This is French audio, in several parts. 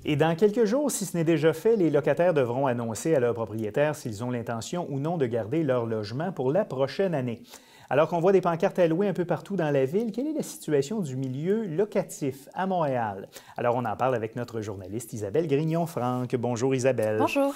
Et dans quelques jours, si ce n'est déjà fait, les locataires devront annoncer à leurs propriétaires s'ils ont l'intention ou non de garder leur logement pour la prochaine année. Alors qu'on voit des pancartes à louer un peu partout dans la ville, quelle est la situation du milieu locatif à Montréal? Alors, on en parle avec notre journaliste Isabelle Grignon-Franck. Bonjour Isabelle. Bonjour.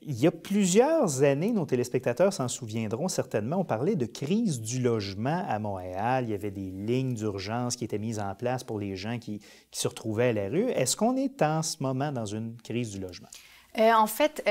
Il y a plusieurs années, nos téléspectateurs s'en souviendront certainement, on parlait de crise du logement à Montréal. Il y avait des lignes d'urgence qui étaient mises en place pour les gens qui se retrouvaient à la rue. Est-ce qu'on est en ce moment dans une crise du logement? En fait,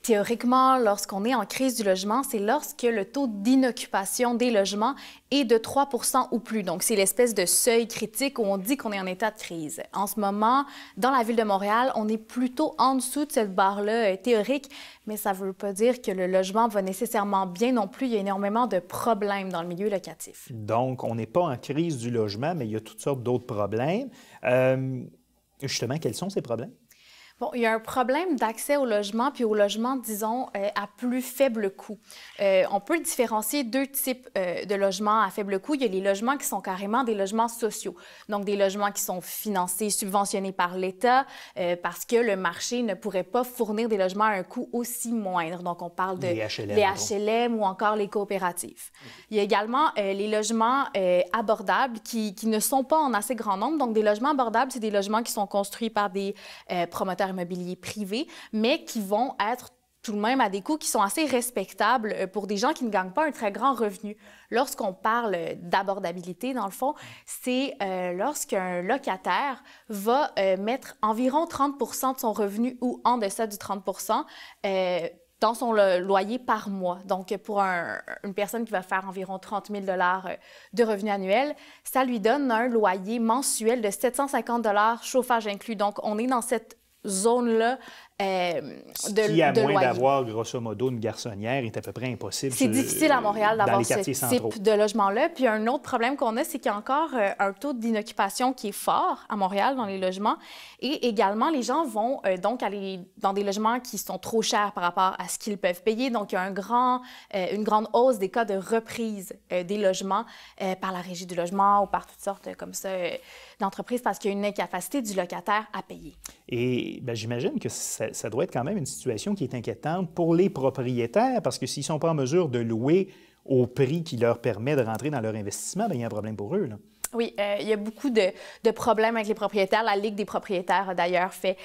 théoriquement, lorsqu'on est en crise du logement, c'est lorsque le taux d'inoccupation des logements est de 3 % ou plus. Donc, c'est l'espèce de seuil critique où on dit qu'on est en état de crise. En ce moment, dans la ville de Montréal, on est plutôt en dessous de cette barre-là théorique, mais ça ne veut pas dire que le logement va nécessairement bien non plus. Il y a énormément de problèmes dans le milieu locatif. Donc, on n'est pas en crise du logement, mais il y a toutes sortes d'autres problèmes. Justement, quels sont ces problèmes? Bon, il y a un problème d'accès au logement, puis au logement, disons, à plus faible coût. On peut différencier deux types de logements à faible coût. Il y a les logements qui sont carrément des logements sociaux, donc des logements qui sont financés, subventionnés par l'État, parce que le marché ne pourrait pas fournir des logements à un coût aussi moindre. Donc, on parle de les HLM ou encore les coopératives. Il y a également les logements abordables qui ne sont pas en assez grand nombre. Donc, des logements abordables, c'est des logements qui sont construits par des promoteurs immobiliers privés, mais qui vont être tout de même à des coûts qui sont assez respectables pour des gens qui ne gagnent pas un très grand revenu. Lorsqu'on parle d'abordabilité, dans le fond, c'est lorsqu'un locataire va mettre environ 30 % de son revenu ou en deçà du 30 % dans son loyer par mois. Donc, pour une personne qui va faire environ 30 000 $ de revenus annuels, ça lui donne un loyer mensuel de 750 $ chauffage inclus. Donc, on est dans cette zone-là qui, à moins d'avoir, grosso modo, une garçonnière, est à peu près impossible. C'est difficile à Montréal d'avoir ce type de logement-là. Puis un autre problème qu'on a, c'est qu'il y a encore un taux d'inoccupation qui est fort à Montréal dans les logements. Et également, les gens vont donc aller dans des logements qui sont trop chers par rapport à ce qu'ils peuvent payer. Donc, il y a une grande hausse des cas de reprise des logements par la Régie du logement ou par toutes sortes comme ça d'entreprises parce qu'il y a une incapacité du locataire à payer. Et j'imagine que ça doit être quand même une situation qui est inquiétante pour les propriétaires parce que s'ils ne sont pas en mesure de louer au prix qui leur permet de rentrer dans leur investissement, bien, il y a un problème pour eux, là. Oui, il y a beaucoup de problèmes avec les propriétaires. La Ligue des propriétaires a d'ailleurs fait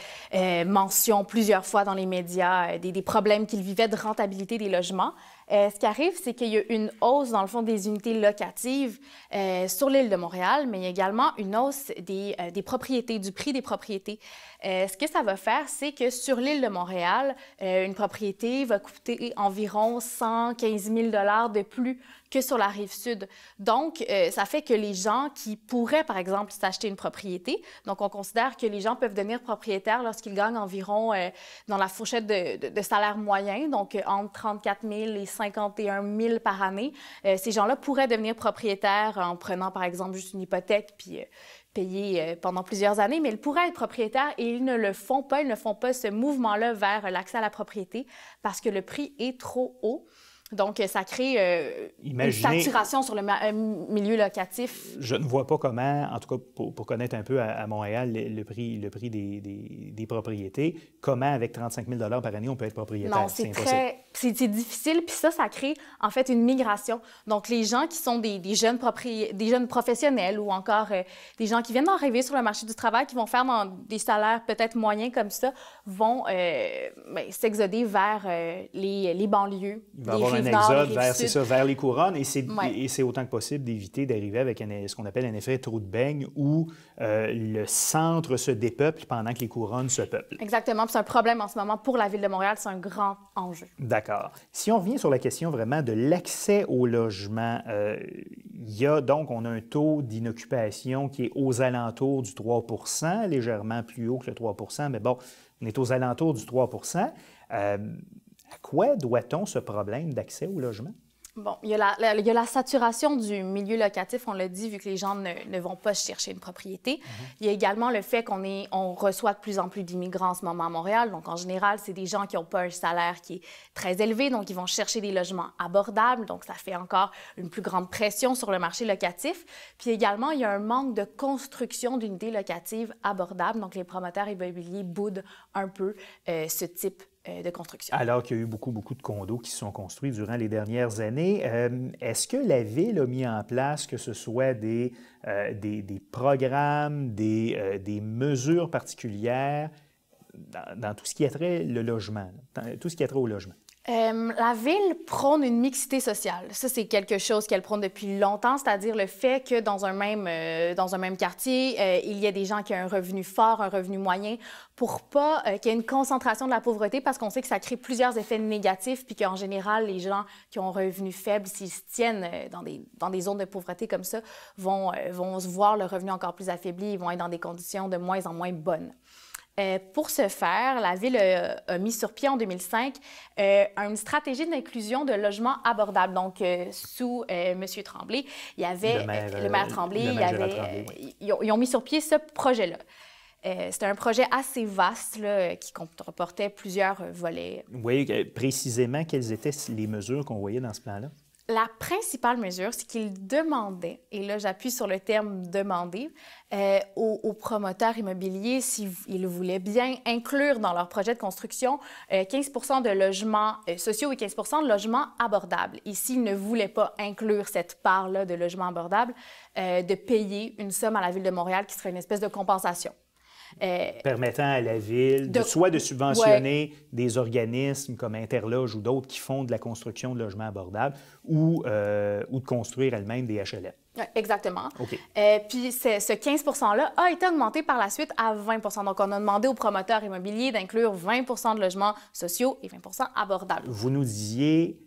mention plusieurs fois dans les médias des problèmes qu'ils vivaient de rentabilité des logements. Ce qui arrive, c'est qu'il y a une hausse, dans le fond, des unités locatives sur l'île de Montréal, mais il y a également une hausse des propriétés, du prix des propriétés. Ce que ça va faire, c'est que sur l'île de Montréal, une propriété va coûter environ 115 000 $ de plus que sur la rive sud. Donc, ça fait que les gens qui pourraient, par exemple, s'acheter une propriété, donc on considère que les gens peuvent devenir propriétaires lorsqu'ils gagnent environ dans la fourchette de salaire moyen, donc entre 34 000 et 51 000 par année. Ces gens-là pourraient devenir propriétaires en prenant, par exemple, juste une hypothèque puis payer pendant plusieurs années, mais ils pourraient être propriétaires et ils ne le font pas. Ils ne font pas ce mouvement-là vers l'accès à la propriété parce que le prix est trop haut. Donc, ça crée une saturation sur le milieu locatif. Je ne vois pas comment, en tout cas pour connaître un peu à Montréal le prix des propriétés, comment avec 35 000 $ par année on peut être propriétaire. Non, c'est difficile. Puis ça crée en fait une migration. Donc, les gens qui sont des jeunes professionnels ou encore des gens qui viennent d'arriver sur le marché du travail, qui vont faire dans des salaires peut-être moyens comme ça, vont s'exoder vers les banlieues. Il va y avoir un exode vers les couronnes et c'est autant que possible d'éviter d'arriver avec ce qu'on appelle un effet trou de beigne où le centre se dépeuple pendant que les couronnes se peuplent. Exactement. C'est un problème en ce moment pour la Ville de Montréal. C'est un grand enjeu. D'accord. Si on revient sur la question vraiment de l'accès au logement, on a un taux d'inoccupation qui est aux alentours du 3 %, légèrement plus haut que le 3 %, mais bon, on est aux alentours du 3 %. À quoi doit-on ce problème d'accès au logement? Bon, il y a la saturation du milieu locatif, on l'a dit, vu que les gens ne vont pas chercher une propriété. Il y a également le fait on reçoit de plus en plus d'immigrants en ce moment à Montréal. Donc, en général, c'est des gens qui n'ont pas un salaire qui est très élevé, donc ils vont chercher des logements abordables. Donc, ça fait encore une plus grande pression sur le marché locatif. Puis également, il y a un manque de construction d'unités locatives abordables. Donc, les promoteurs immobiliers boudent un peu ce type de construction. Alors qu'il y a eu beaucoup de condos qui se sont construits durant les dernières années. Est-ce que la Ville a mis en place, que ce soit des programmes, des mesures particulières dans tout ce qui a trait le logement, tout ce qui a trait au logement? La Ville prône une mixité sociale. Ça, c'est quelque chose qu'elle prône depuis longtemps, c'est-à-dire le fait que dans un même quartier, il y ait des gens qui ont un revenu fort, un revenu moyen, pour pas qu'il y ait une concentration de la pauvreté, parce qu'on sait que ça crée plusieurs effets négatifs, puis qu'en général, les gens qui ont un revenu faible, s'ils se tiennent dans des zones de pauvreté comme ça, vont se voir le revenu encore plus affaibli, ils vont être dans des conditions de moins en moins bonnes. Pour ce faire, la Ville a mis sur pied en 2005 une stratégie d'inclusion de logements abordables. Donc, sous M. Tremblay, il y avait le maire Tremblay, ils ont mis sur pied ce projet-là. C'était un projet assez vaste là, qui comportait plusieurs volets. Oui, précisément, quelles étaient les mesures qu'on voyait dans ce plan-là? La principale mesure, c'est qu'ils demandaient, et là j'appuie sur le terme « demander », aux promoteurs immobiliers, s'ils voulaient bien inclure dans leur projet de construction 15 de logements sociaux et 15 de logements abordables. Et s'ils ne voulaient pas inclure cette part-là de logements abordables, de payer une somme à la Ville de Montréal qui serait une espèce de compensation. Permettant à la Ville soit de subventionner des organismes comme Interloge ou d'autres qui font de la construction de logements abordables ou de construire elle-même des HLM. Oui, exactement. Okay. Puis ce 15 %-là a été augmenté par la suite à 20 %. Donc, on a demandé aux promoteurs immobiliers d'inclure 20 de logements sociaux et 20 abordables. Vous nous disiez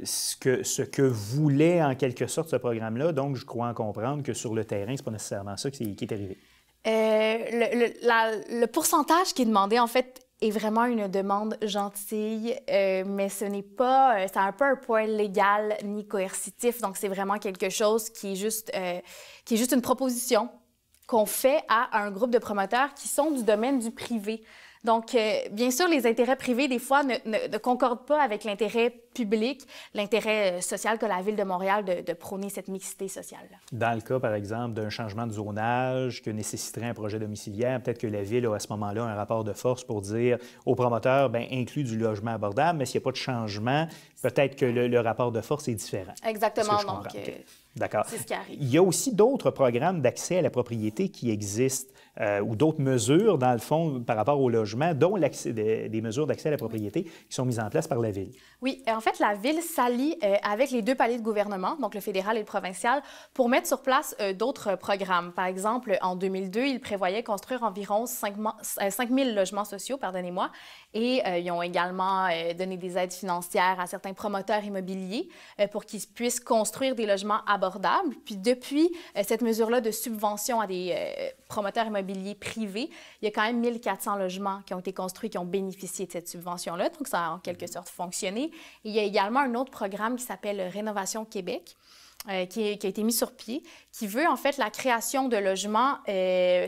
ce que voulait en quelque sorte ce programme-là. Donc, je crois en comprendre que sur le terrain, ce n'est pas nécessairement ça qui est arrivé. Le pourcentage qui est demandé, en fait, est vraiment une demande gentille, mais ce n'est pas, c'est un peu un point légal ni coercitif, donc c'est vraiment quelque chose qui est juste une proposition qu'on fait à un groupe de promoteurs qui sont du domaine du privé. Donc, bien sûr, les intérêts privés, des fois, ne concordent pas avec l'intérêt public, l'intérêt social que la Ville de Montréal de prôner cette mixité sociale-là. Dans le cas, par exemple, d'un changement de zonage que nécessiterait un projet domiciliaire, peut-être que la Ville a à ce moment-là un rapport de force pour dire aux promoteurs, bien, inclus du logement abordable, mais s'il n'y a pas de changement, peut-être que le rapport de force est différent. Exactement, donc d'accord. C'est ce qui arrive. Il y a aussi d'autres programmes d'accès à la propriété qui existent ou d'autres mesures, dans le fond, par rapport au logement, dont des mesures d'accès à la propriété qui sont mises en place par la Ville. Oui, en fait, la Ville s'allie avec les deux paliers de gouvernement, donc le fédéral et le provincial, pour mettre sur place d'autres programmes. Par exemple, en 2002, ils prévoyaient construire environ 5 000 logements sociaux, pardonnez-moi, et ils ont également donné des aides financières à certains promoteurs immobiliers pour qu'ils puissent construire des logements abordables. Puis depuis cette mesure-là de subvention à des promoteurs immobiliers privés, il y a quand même 1 400 logements qui ont été construits, qui ont bénéficié de cette subvention-là. Donc, ça a en quelque sorte fonctionné. Et il y a également un autre programme qui s'appelle Rénovation Québec, qui a été mis sur pied, qui veut en fait la création de logements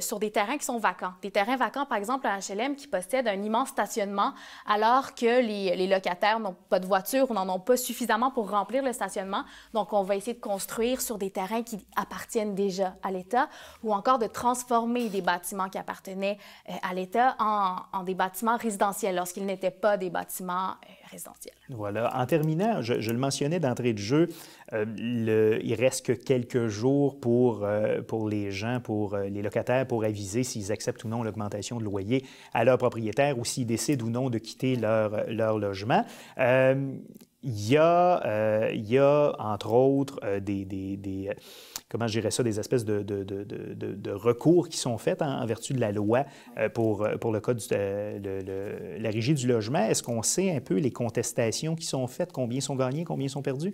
sur des terrains qui sont vacants. Des terrains vacants, par exemple, un HLM qui possède un immense stationnement, alors que les locataires n'ont pas de voiture ou n'en ont pas suffisamment pour remplir le stationnement. Donc, on va essayer de construire sur des terrains qui appartiennent déjà à l'État ou encore de transformer des bâtiments qui appartenaient à l'État en des bâtiments résidentiels lorsqu'ils n'étaient pas des bâtiments résidentiels. Voilà. En terminant, je le mentionnais d'entrée de jeu, il reste que quelques jours pour les gens, pour les locataires, pour aviser s'ils acceptent ou non l'augmentation de loyer à leur propriétaire ou s'ils décident ou non de quitter leur logement. Il y a, entre autres, comment je dirais ça, des espèces de recours qui sont faits en vertu de la loi pour le cas de la régie du logement. Est-ce qu'on sait un peu les contestations qui sont faites, combien sont gagnés, combien sont perdus?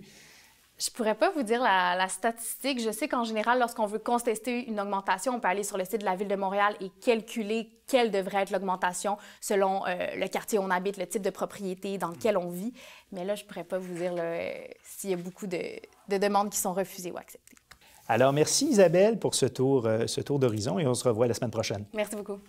Je pourrais pas vous dire la statistique. Je sais qu'en général, lorsqu'on veut contester une augmentation, on peut aller sur le site de la Ville de Montréal et calculer quelle devrait être l'augmentation selon le quartier où on habite, le type de propriété dans lequel on vit. Mais là, je pourrais pas vous dire s'il y a beaucoup de demandes qui sont refusées ou acceptées. Alors, merci Isabelle pour ce tour d'horizon et on se revoit la semaine prochaine. Merci beaucoup.